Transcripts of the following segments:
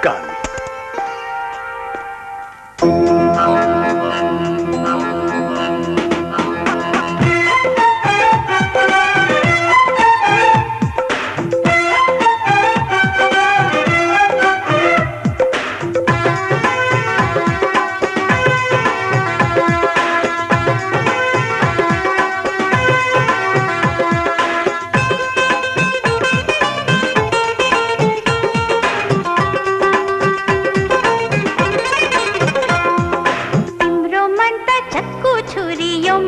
काल।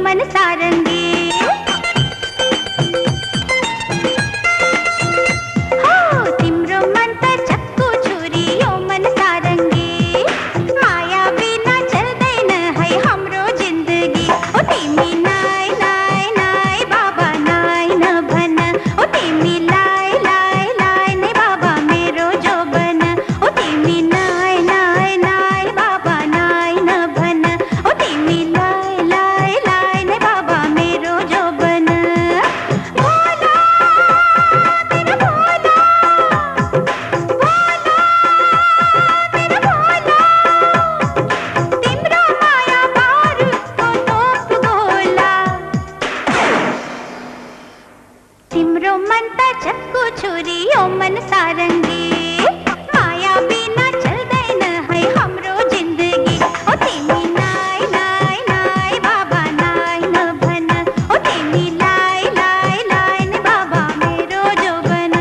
मन सारंगी हो तिम्रो मन त चक्कु छुरी यो मन सारंगी माया बिना चल्दैन है हाम्रो जिन्दगी ओ तिमी नाइ नाइ नाइ बाबा नाइ नभन ओ तिमी लाई लाई लाई नै बाबा मेरो जोबन ओ तिमी नाइ नाइ नाइ बाबा नाइ नभन ओ तिमी लाई लाई लाई नै बाबा मेरो जोबन भोला तेरा भोला भोला तेरा भोला तिम्रो माया बारुदको तोप गोला तिम्रो मन त चक्कु छुरी यो मन सारंगी माया बिना चल्दैन है हाम्रो जिन्दगी ओ तिमी नाइ नाइ नाइ बाबा नाइ नभन ओ तिमी लाई लाई लाई नै बाबा मेरो जोबन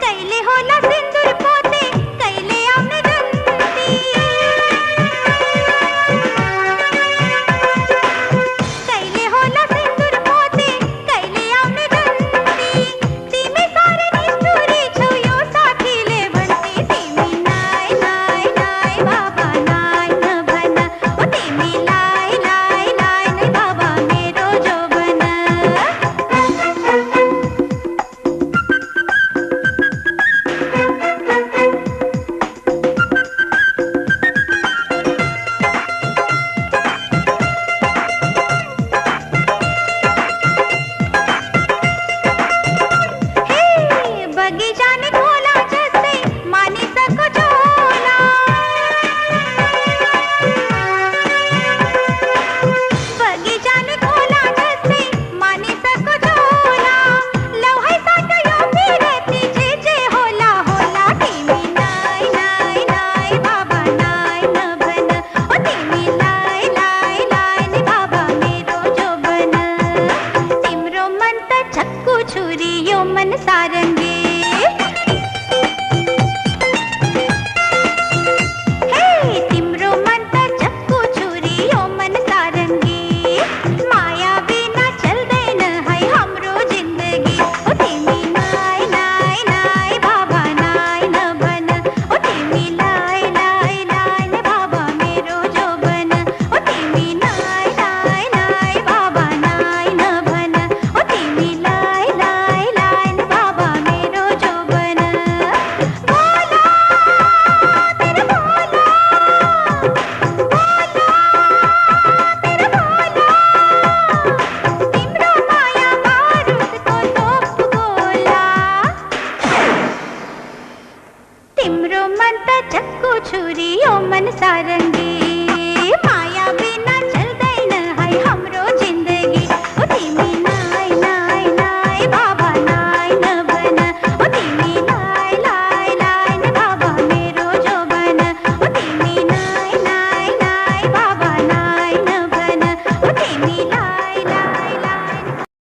कैले होला सिन्दूर पोते कैले आउने गन्ती कैले होला सिन्दूर पोते कैले आउने गन्ती तिमी साह्रै निष्ठुरी छौ यो साथीले भन्थे तिमी नाइ नाइ नाइ बाबा नाइ नभन ओ तिमी लाई लाई लाई नै बाबा मेरो जोबन हे बगीचाने खोला जस्तै मानिसको झोला बगीचाने खोला जस्तै मानिसको झोला लौ है साटो यो फिरती जे होला होला तिमी नाइ नाइ नाइ बाबा नाइ नभन ओ तिमी लाई लाई लाई नै बाबा मेरो जोबन तिम्रो मन त चक्कु छुरी यो मन सारंगी हे तिम्रो मन त चक्कु छुरी यो मन सारंगी माया बिना चल्दैन है हाम्रो जिन्दगी ओ तिमी नाइ नाइ नाइ बाबा नाइ नभन ओ तिमी लाई लाई लाई नै बाबा मेरो जोबन ओ तिमी नाइ नाइ नाइ बाबा नाइ नभन ओ तिमी लाई लाई लाई नै बाबा मेरो जोबन भोला तेरा भोला भोला तेरा भोला तिम्रो माया बारुदको तोप गोला तिम्रो मन त चक्कु छुरी यो मन सारंगी